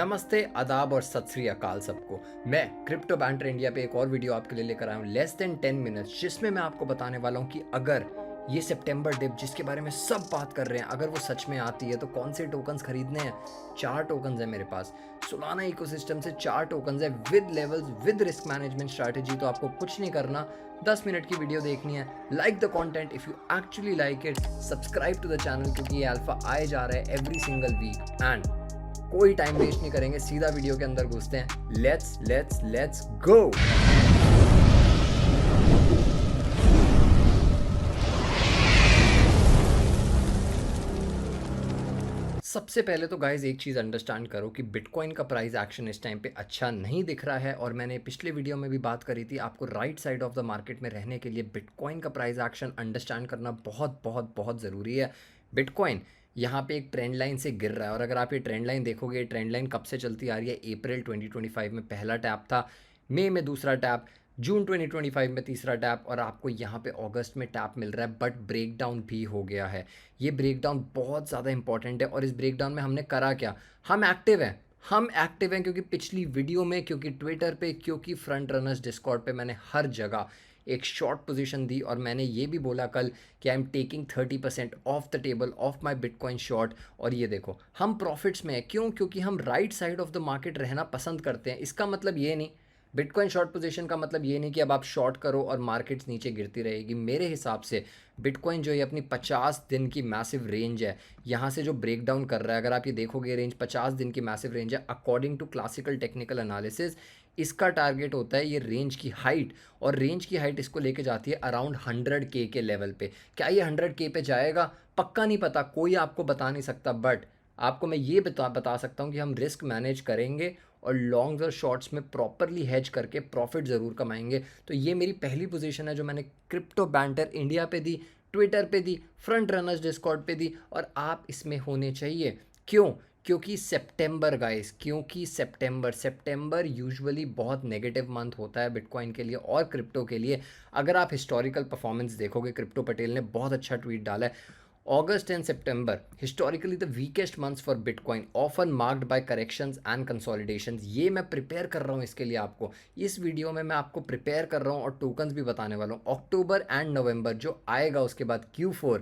नमस्ते, आदाब और सत श्री अकाल सबको। मैं क्रिप्टो बैंटर इंडिया पे एक और वीडियो आपके लिए लेकर आया हूँ लेस देन 10 मिनट्स, जिसमें मैं आपको बताने वाला हूँ कि अगर ये सितंबर डिप जिसके बारे में सब बात कर रहे हैं, अगर वो सच में आती है तो कौन से टोकन्स खरीदने हैं। 4 टोकन्स है मेरे पास। सोलाना इकोसिस्टम से 4 टोकन्स है with levels, with risk management strategy. तो आपको कुछ नहीं करना, 10 मिनट की वीडियो देखनी है। Like the content if you actually like it. Subscribe to the channel क्योंकि ये अल्फा आए जा रहा है एवरी सिंगल वीक। एंड कोई टाइम वेस्ट नहीं करेंगे, सीधा वीडियो के अंदर घुसते हैं। Let's go. सबसे पहले तो गाइज एक चीज़ अंडरस्टैंड करो कि बिटकॉइन का प्राइस एक्शन इस टाइम पे अच्छा नहीं दिख रहा है। और मैंने पिछले वीडियो में भी बात करी थी, आपको right side of the market में रहने के लिए बिटकॉइन का प्राइस एक्शन अंडरस्टैंड करना बहुत बहुत बहुत ज़रूरी है। बिटकॉइन यहाँ पे एक ट्रेंड लाइन से गिर रहा है, और अगर आप ये ट्रेंड लाइन देखोगे, ये ट्रेंड लाइन कब से चलती आ रही है। अप्रैल 2025 में पहला टैप था, मई में दूसरा टैप, जून 2025 में तीसरा टैप, और आपको यहाँ पे अगस्त में टैप मिल रहा है। बट ब्रेक डाउन भी हो गया है। ये ब्रेक डाउन बहुत ज़्यादा इंपॉर्टेंट है। और इस ब्रेक डाउन में हमने करा क्या, हम एक्टिव हैं क्योंकि पिछली वीडियो में, क्योंकि ट्विटर पे, क्योंकि फ्रंट रनर्स डिस्कॉर्ड पे मैंने हर जगह एक शॉर्ट पोजीशन दी। और मैंने ये भी बोला कल कि I am taking 30% of the table of my bitcoin short. और ये देखो, हम प्रॉफिट्स में हैं। क्यों? क्योंकि हम right side of the market रहना पसंद करते हैं। इसका मतलब ये नहीं, बिटकॉइन शॉर्ट पोजीशन का मतलब ये नहीं कि अब आप शॉर्ट करो और मार्केट्स नीचे गिरती रहेगी। मेरे हिसाब से बिटकॉइन जो है अपनी 50 दिन की मैसिव रेंज है, यहाँ से जो ब्रेक डाउन कर रहा है, अगर आप ये देखोगे रेंज 50 दिन की मैसिव रेंज है according to classical technical analysis. इसका टारगेट होता है ये रेंज की हाइट, और रेंज की हाइट इसको लेके जाती है अराउंड 100K के लेवल पे। क्या ये 100K पे जाएगा? पक्का नहीं पता, कोई आपको बता नहीं सकता। बट आपको मैं ये बता सकता हूँ कि हम रिस्क मैनेज करेंगे और लॉन्ग्स और शॉर्ट्स में प्रॉपरली हेज करके प्रॉफिट ज़रूर कमाएंगे। तो ये मेरी पहली पोजीशन है जो मैंने क्रिप्टो बैंटर इंडिया पे दी, ट्विटर पे दी, फ्रंट रनर्स डिस्कॉर्ड पे दी, और आप इसमें होने चाहिए। क्यों? क्योंकि सितंबर गाइस, क्योंकि सितंबर यूजुअली बहुत नेगेटिव मंथ होता है बिटकॉइन के लिए और क्रिप्टो के लिए। अगर आप हिस्टोरिकल परफॉर्मेंस देखोगे, क्रिप्टो पटेल ने बहुत अच्छा ट्वीट डाला है। August and September, historically the weakest months for Bitcoin, often marked by corrections and consolidations। ये मैं प्रिपेयर कर रहा हूँ इसके लिए आपको। इस वीडियो में मैं आपको प्रिपेयर कर रहा हूँ और टोकन्स भी बताने वाला हूँ। अक्टूबर एंड नवंबर जो आएगा, उसके बाद Q4,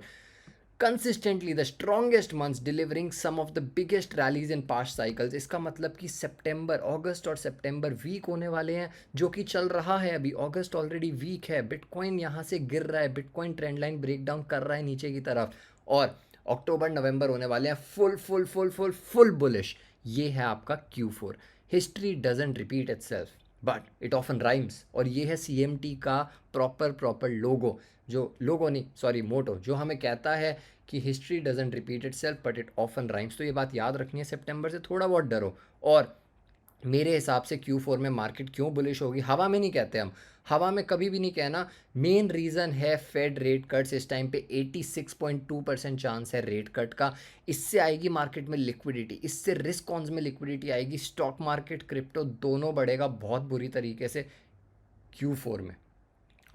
consistently the strongest months delivering some of the biggest rallies in past cycles. इसका मतलब कि सितंबर, अगस्त और सितंबर वीक होने वाले हैं, जो कि चल रहा है अभी। अगस्त ऑलरेडी वीक है, बिटकॉइन यहाँ से गिर रहा है, Bitcoin trend line break down कर रहा है नीचे की तरफ। और अक्टूबर नवंबर होने वाले हैं full full full full full bullish. ये है आपका Q4। History doesn't repeat itself but it often rhymes. और ये है CMT का प्रॉपर लोगो, जो लोगो नहीं, सॉरी, मोटो, जो हमें कहता है कि history doesn't repeat itself but it often rhymes. तो ये बात याद रखनी है, सितंबर से थोड़ा बहुत डरो। और मेरे हिसाब से Q4 में मार्केट क्यों बुलिश होगी, हवा में नहीं कहते हम, हवा में कभी भी नहीं कहना। मेन रीज़न है फेड रेट कट्स। इस टाइम पे 86.2% चांस है रेट कट का। इससे आएगी मार्केट में लिक्विडिटी, इससे रिस्क ऑन्स में लिक्विडिटी आएगी। स्टॉक मार्केट, क्रिप्टो दोनों बढ़ेगा बहुत बुरी तरीके से Q4 में,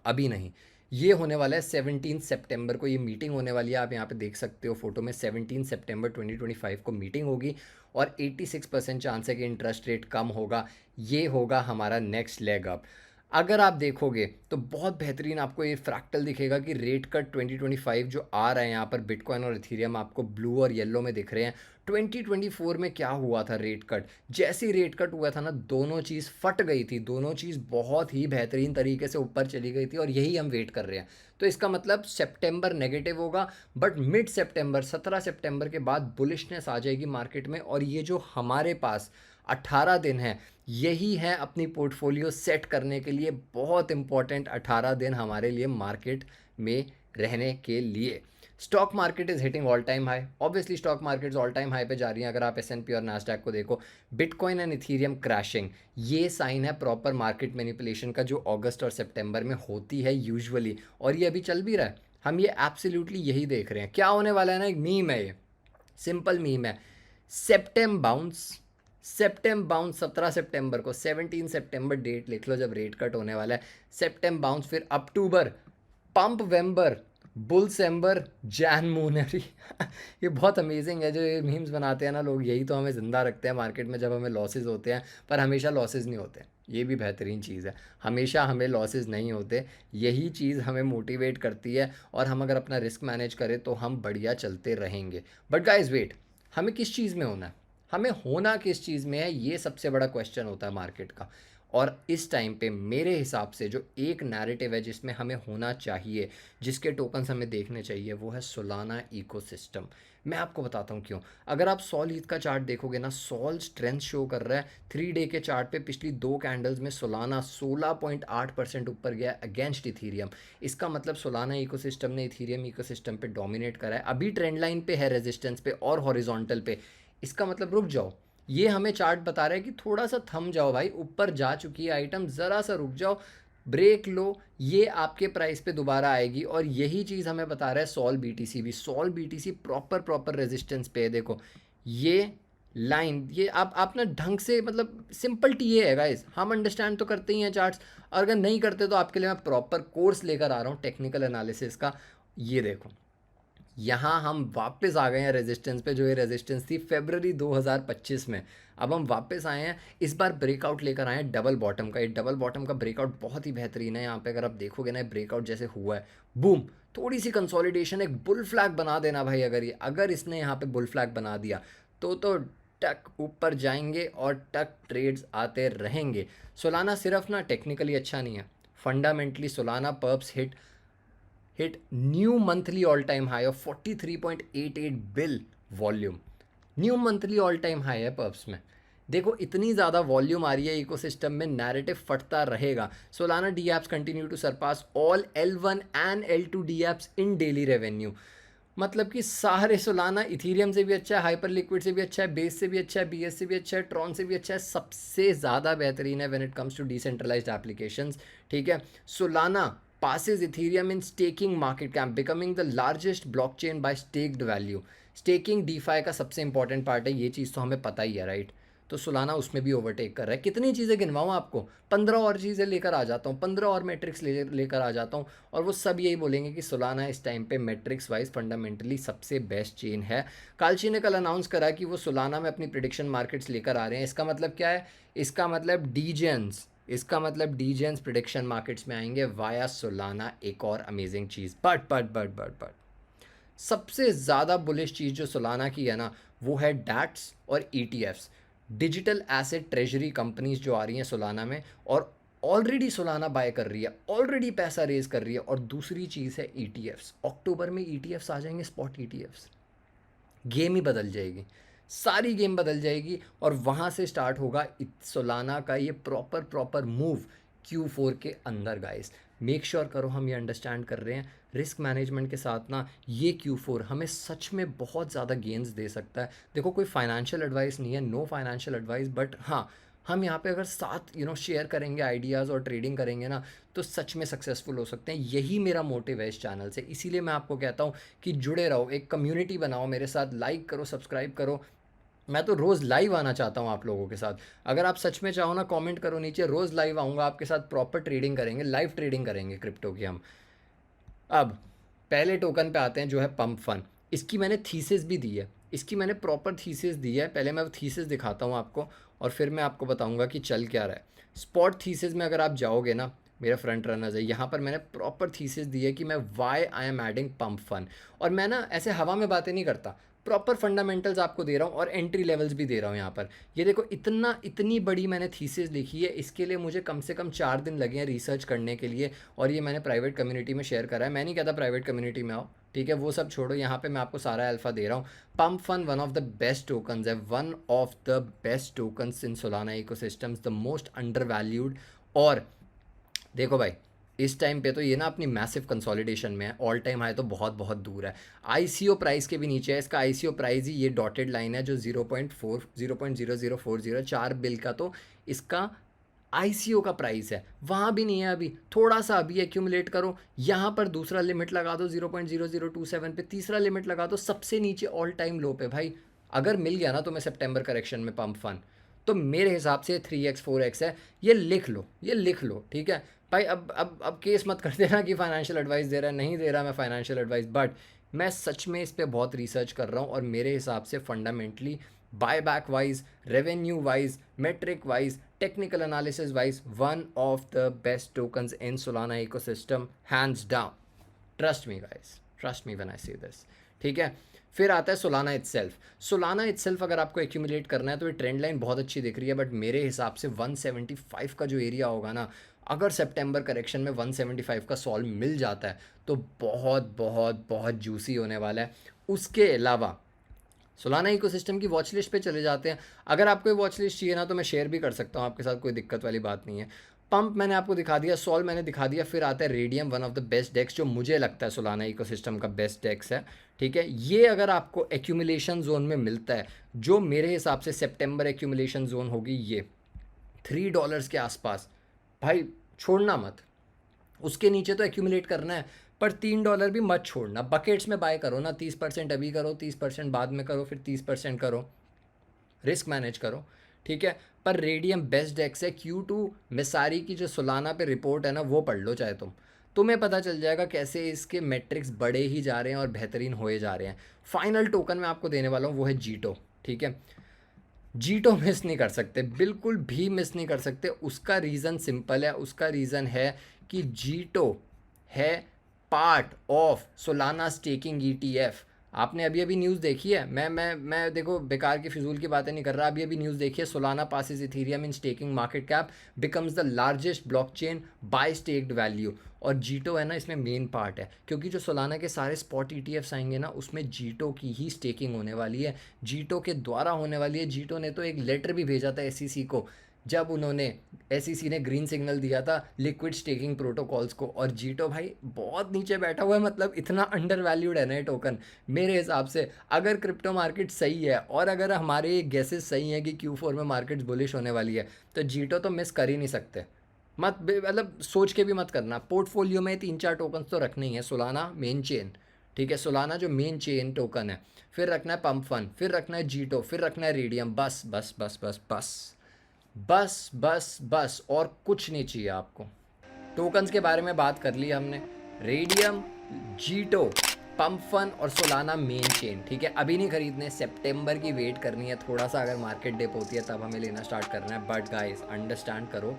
अभी नहीं। ये होने वाला है 17 सितंबर को, ये मीटिंग होने वाली है। आप यहाँ पे देख सकते हो फोटो में, 17 सितंबर 2025 को मीटिंग होगी और 86% चांस है कि इंटरेस्ट रेट कम होगा। ये होगा हमारा नेक्स्ट लेग अप। अगर आप देखोगे तो बहुत बेहतरीन आपको ये फ्रैक्टल दिखेगा कि रेट कट 2025 जो आ रहा है, यहाँ पर बिटकॉइन और इथेरियम आपको ब्लू और येलो में दिख रहे हैं। 2024 में क्या हुआ था, रेट कट, जैसे ही रेट कट हुआ था ना, दोनों चीज़ फट गई थी, दोनों चीज़ बहुत ही बेहतरीन तरीके से ऊपर चली गई थी, और यही हम वेट कर रहे हैं। तो इसका मतलब सितंबर नेगेटिव होगा, बट मिड सितंबर, 17 सितंबर के बाद बुलिशनेस आ जाएगी मार्केट में। और ये जो हमारे पास 18 दिन है, यही है अपनी पोर्टफोलियो सेट करने के लिए बहुत इंपॉर्टेंट 18 दिन हमारे लिए मार्केट में रहने के लिए। Stock market is hitting all time high, obviously stock market all time high पे जा रही हैं। अगर आप S&P और नास्डैक को देखो, बिटकॉइन एंड इथेरियम क्रैशिंग, ये साइन है प्रॉपर मार्केट मैनिपुलेशन का, जो अगस्त और सितंबर में होती है यूजुअली, और ये अभी चल भी रहा है। हम ये एब्सोल्युटली यही देख रहे हैं। क्या होने वाला है ना, एक मीम है, ये सिंपल मीम है, सेप्टेम बाउंस। 17 सितंबर को, 17 सितंबर डेट लिख लो जब रेट कट होने वाला है। सेप्टेम बाउंस, फिर अक्टूबर पंप, वेम्बर बुलसेम्बर जैनमुनरी ये बहुत अमेजिंग है जो ये मीम्स बनाते हैं ना लोग, यही तो हमें ज़िंदा रखते हैं मार्केट में जब हमें लॉसेस होते हैं। पर हमेशा लॉसेस नहीं होते, ये भी बेहतरीन चीज़ है, हमेशा हमें लॉसेस नहीं होते। यही चीज़ हमें मोटिवेट करती है, और हम अगर अपना रिस्क मैनेज करें तो हम बढ़िया चलते रहेंगे। बट गाइज वेट, हमें किस चीज़ में होना है, हमें होना किस चीज़ में है, ये सबसे बड़ा क्वेश्चन होता है मार्केट का। और इस टाइम पे मेरे हिसाब से जो एक नैरेटिव है जिसमें हमें होना चाहिए, जिसके टोकन्स हमें देखने चाहिए, वो है सोलाना इकोसिस्टम। मैं आपको बताता हूँ क्यों। अगर आप सॉल ईथ का चार्ट देखोगे ना, सॉल स्ट्रेंथ शो कर रहा है 3 डे के चार्ट पे। पिछली 2 कैंडल्स में सोलाना 16.8% ऊपर गया अगेंस्ट इथीरियम। इसका मतलब सोलाना इकोसिस्टम ने इथीरियम इकोसिस्टम पे डोमिनेट करा है। अभी ट्रेंड लाइन पे है, रेजिस्टेंस पे और हॉरिजॉन्टल पे। इसका मतलब रुक जाओ, ये हमें चार्ट बता रहा है कि थोड़ा सा थम जाओ भाई, ऊपर जा चुकी है आइटम, ज़रा सा रुक जाओ, ब्रेक लो, ये आपके प्राइस पे दोबारा आएगी। और यही चीज़ हमें बता रहा है सॉल बीटीसी भी। SOL BTC proper proper resistance पे है। देखो ये लाइन, ये आप ना ढंग से, मतलब सिंपल टी है गाइस, हम अंडरस्टैंड तो करते ही हैं चार्ट्स, और अगर नहीं करते तो आपके लिए मैं प्रॉपर कोर्स लेकर आ रहा हूँ टेक्निकल एनालिसिस का। ये देखो, यहाँ हम वापस आ गए हैं रेजिस्टेंस पे, जो ये रेजिस्टेंस थी फरवरी 2025 में। अब हम वापस आए हैं, इस बार ब्रेकआउट लेकर आए हैं डबल बॉटम का। ये डबल बॉटम का ब्रेकआउट बहुत ही बेहतरीन है। यहाँ पे अगर आप देखोगे ना, ब्रेकआउट जैसे हुआ है, बूम, थोड़ी सी कंसोलिडेशन, एक बुल फ्लैग बना देना भाई। अगर इसने यहाँ पे बुल फ्लैग बना दिया तो टक ऊपर जाएंगे और टक ट्रेड्स आते रहेंगे। सोलाना सिर्फ ना टेक्निकली अच्छा नहीं है, fundamentally Solana perps hit new monthly all-time high of 43.88 bil volume. New monthly all time high है पर्प्स में। देखो इतनी ज़्यादा वॉल्यूम आ रही है इकोसिस्टम में, नैरेटिव फटता रहेगा। Solana D apps continue to surpass all L1 and L2 D apps in daily revenue. मतलब कि सारे सोलाना इथीरियम से भी अच्छा है, हाइपर लिक्विड से भी अच्छा है, बेस से भी अच्छा है, बीएस से भी अच्छा है, ट्रॉन से भी अच्छा है, सबसे ज़्यादा बेहतरीन है when it comes to decentralised applications. ठीक है, Solana passes Ethereum in staking market cap, becoming the largest blockchain by staked value. Staking DeFi का सबसे इंपॉर्टेंट पार्ट है, ये चीज़ तो हमें पता ही है राइट। तो सोलाना उसमें भी ओवरटेक कर रहा है। कितनी चीज़ें गिनवाऊँ आपको, 15 और चीज़ें लेकर आ जाता हूँ, 15 और मैट्रिक्स लेकर आ जाता हूँ, और वो सब यही बोलेंगे कि सोलाना इस टाइम पे मैट्रिक्स वाइज फंडामेंटली सबसे बेस्ट चेन है। कालची ने कल अनाउंस करा कि वो सोलाना में अपनी प्रिडिक्शन मार्केट्स लेकर आ रहे हैं। इसका मतलब क्या है, इसका मतलब डीजेंस प्रिडिक्शन मार्केट्स में आएंगे वाया सोलाना। एक और अमेजिंग चीज़, बट सबसे ज़्यादा बुलिश चीज़ जो सोलाना की है ना, वो है डैट्स और ETFs, digital asset treasury companies जो आ रही हैं सोलाना में, और ऑलरेडी सोलाना बाय कर रही है, ऑलरेडी पैसा रेज कर रही है। और दूसरी चीज़ है ईटीएफ्स। अक्टूबर में ईटीएफ्स आ जाएंगे, स्पॉट ईटीएफ्स। गेम ही बदल जाएगी, सारी गेम बदल जाएगी, और वहाँ से स्टार्ट होगा सोलाना का ये प्रॉपर प्रॉपर मूव Q4 के अंदर। गाइस मेक श्योर करो हम ये अंडरस्टैंड कर रहे हैं रिस्क मैनेजमेंट के साथ ना, ये Q4 हमें सच में बहुत ज़्यादा गेंस दे सकता है। देखो कोई फाइनेंशियल एडवाइस नहीं है, नो फाइनेंशियल एडवाइस, बट हाँ, हम यहाँ पे अगर साथ शेयर करेंगे आइडियाज़ और ट्रेडिंग करेंगे ना, तो सच में सक्सेसफुल हो सकते हैं। यही मेरा मोटिव है इस चैनल से, इसीलिए मैं आपको कहता हूँ कि जुड़े रहो, एक कम्युनिटी बनाओ मेरे साथ, लाइक करो, सब्सक्राइब करो। मैं तो रोज़ लाइव आना चाहता हूँ आप लोगों के साथ। अगर आप सच में चाहो ना, कमेंट करो नीचे, रोज़ लाइव आऊँगा आपके साथ, प्रॉपर ट्रेडिंग करेंगे, लाइव ट्रेडिंग करेंगे क्रिप्टो की हम। अब पहले टोकन पे आते हैं जो है पंप फन। इसकी मैंने थीसिस भी दी है, इसकी मैंने प्रॉपर थीसिस दी है। पहले मैं थीसिस दिखाता हूँ आपको, और फिर मैं आपको बताऊँगा कि चल क्या रहा है। स्पॉट थीसिस में अगर आप जाओगे ना, मेरा फ्रंट रनर्स है, यहाँ पर मैंने प्रॉपर थीसिस दी है कि मैं why I am adding pump fun. और मैं ना ऐसे हवा में बातें नहीं करता, प्रॉपर फंडामेंटल्स आपको दे रहा हूँ, और एंट्री लेवल्स भी दे रहा हूँ यहाँ पर। ये देखो इतनी बड़ी मैंने थीसिस लिखी है, इसके लिए मुझे कम से कम 4 दिन लगे हैं रिसर्च करने के लिए, और ये मैंने प्राइवेट कम्युनिटी में शेयर करा है। मैं नहीं कहता प्राइवेट कम्युनिटी में आओ, ठीक है, वो सब छोड़ो, यहाँ पे मैं आपको सारा अल्फा दे रहा हूँ। Pump fun one of the best tokens है, one of the best tokens in Solana ecosystems, the most undervalued. और देखो भाई, इस टाइम पे तो ये ना अपनी मैसिव कंसोलिडेशन में है, ऑल टाइम हाई तो बहुत बहुत दूर है, आईसीओ प्राइस के भी नीचे है। इसका आईसीओ प्राइस ही ये डॉटेड लाइन है जो 0.0040, 4 बिल का तो इसका आईसीओ का प्राइस है, वहाँ भी नहीं है अभी, थोड़ा सा अभी एक्यूमुलेट करो। यहाँ पर दूसरा लिमिट लगा दो 0.0027 पे, तीसरा लिमिट लगा दो सबसे नीचे ऑल टाइम लो पे। भाई अगर मिल गया ना तुम्हें सितंबर करेक्शन में पंप फन, तो मेरे हिसाब से 3x 4x है, ये लिख लो, ठीक है। भाई अब केस मत कर देना कि फाइनेंशियल एडवाइस दे रहा है, नहीं दे रहा मैं फाइनेंशियल एडवाइस, बट मैं सच में इस पे बहुत रिसर्च कर रहा हूँ और मेरे हिसाब से fundamentally buyback wise, revenue wise, metric wise, technical analysis wise one of the best tokens in Solana ecosystem, hands down. Trust me guys, trust me when I say this. ठीक है, फिर आता है सोलाना इटसेल्फ। सोलाना इटसेल्फ अगर आपको accumulate करना है तो ये ट्रेंड लाइन बहुत अच्छी दिख रही है, बट मेरे हिसाब से 175 का जो एरिया होगा ना, अगर सितंबर करेक्शन में 175 का सॉल्व मिल जाता है तो बहुत बहुत बहुत जूसी होने वाला है। उसके अलावा सोलाना इकोसिस्टम की वॉच लिस्ट पे चले जाते हैं। अगर आपको ये वॉच लिस्ट चाहिए ना तो मैं शेयर भी कर सकता हूँ आपके साथ, कोई दिक्कत वाली बात नहीं है। पंप मैंने आपको दिखा दिया, सॉल मैंने दिखा दिया, फिर आता है Radium, one of the best dex जो मुझे लगता है सोलाना इकोसिस्टम का बेस्ट डेक्स है। ठीक है, ये अगर आपको एक्यूमुलेशन जोन में मिलता है, जो मेरे हिसाब से सितंबर एक्यूमुलेशन जोन होगी ये $3 के आसपास, भाई छोड़ना मत। उसके नीचे तो एक्यूमुलेट करना है, पर $3 भी मत छोड़ना। बकेट्स में बाय करो ना, 30% अभी करो, 30% बाद में करो, फिर 30% करो, रिस्क मैनेज करो। ठीक है, पर रेडियम बेस्ट डेक्स है। Q2 मिसारी की जो सोलाना पे रिपोर्ट है ना, वो पढ़ लो चाहे तुम्हें पता चल जाएगा कैसे इसके मैट्रिक्स बढ़े ही जा रहे हैं और बेहतरीन होए जा रहे हैं। फाइनल टोकन मैं आपको देने वाला हूँ वो है जीटो। ठीक है, जीटो मिस नहीं कर सकते, बिल्कुल भी मिस नहीं कर सकते। उसका रीज़न सिंपल है, उसका रीज़न है कि जीटो है part of Solana staking ETF। आपने अभी अभी न्यूज़ देखी है, मैं देखो बेकार की फिजूल की बातें नहीं कर रहा, अभी अभी न्यूज़ देखिए, Solana passes Ethereum in staking market cap becomes the largest blockchain by staked value. और जीटो है ना इसमें मेन पार्ट है, क्योंकि जो सोलाना के सारे स्पॉट ETFs आएंगे ना उसमें जीटो की ही स्टेकिंग होने वाली है, जीटो के द्वारा होने वाली है। जीटो ने तो एक लेटर भी भेजा था SEC को, जब उन्होंने SEC ने ग्रीन सिग्नल दिया था लिक्विड स्टेकिंग प्रोटोकॉल्स को। और जीटो भाई बहुत नीचे बैठा हुआ है, मतलब इतना अंडर वैल्यूड है ना ये टोकन मेरे हिसाब से। अगर क्रिप्टो मार्केट सही है और अगर हमारे गेसेस सही हैं कि Q4 में मार्केट बुलिश होने वाली है, तो जीटो तो मिस कर ही नहीं सकते। मत मतलब सोच के भी मत करना, पोर्टफोलियो में 3-4 टोकन्स तो रखने ही है। सोलाना मेन चेन, ठीक है, सोलाना जो मेन चेन टोकन है, फिर रखना है पंप फन, फिर रखना है जीटो, फिर रखना है रेडियम, बस बस बस बस बस बस बस बस, और कुछ नहीं चाहिए आपको। टोकन्स के बारे में बात कर ली हमने, रेडियम, जीटो, पंप फन और सोलाना मेन चेन। ठीक है, अभी नहीं खरीदने, सितंबर की वेट करनी है थोड़ा सा, अगर मार्केट डिप होती है तब हमें लेना स्टार्ट करना है। बट गाइस अंडरस्टैंड करो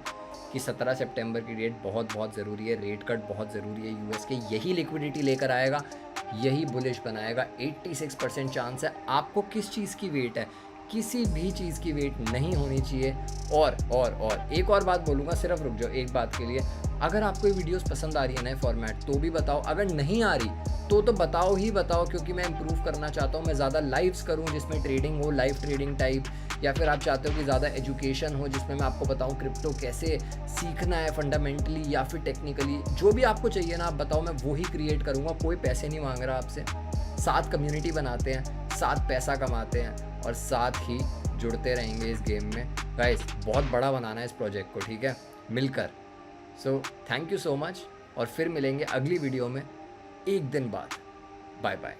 कि 17 सितंबर की डेट बहुत बहुत ज़रूरी है, रेट कट बहुत ज़रूरी है US के, यही लिक्विडिटी लेकर आएगा, यही बुलिश बनाएगा। 86% चांस है। आपको किस चीज़ की वेट है? किसी भी चीज़ की वेट नहीं होनी चाहिए। और एक और बात बोलूँगा, सिर्फ रुक जाओ एक बात के लिए, अगर आपको ये वीडियोस पसंद आ रही है नए फॉर्मेट तो भी बताओ, अगर नहीं आ रही तो बताओ ही बताओ, क्योंकि मैं इंप्रूव करना चाहता हूँ। मैं ज़्यादा लाइव्स करूँ जिसमें ट्रेडिंग हो, लाइव ट्रेडिंग टाइप, या फिर आप चाहते हो कि ज़्यादा एजुकेशन हो जिसमें मैं आपको बताऊँ क्रिप्टो कैसे सीखना है फंडामेंटली या फिर टेक्निकली। जो भी आपको चाहिए ना आप बताओ, मैं वो ही क्रिएट करूँगा। कोई पैसे नहीं मांग रहा आपसे, साथ कम्युनिटी बनाते हैं, साथ पैसा कमाते हैं और साथ ही जुड़ते रहेंगे इस गेम में। गाइस बहुत बड़ा बनाना है इस प्रोजेक्ट को, ठीक है, मिलकर। So thank you so much, और फिर मिलेंगे अगली वीडियो में एक दिन बाद। Bye bye.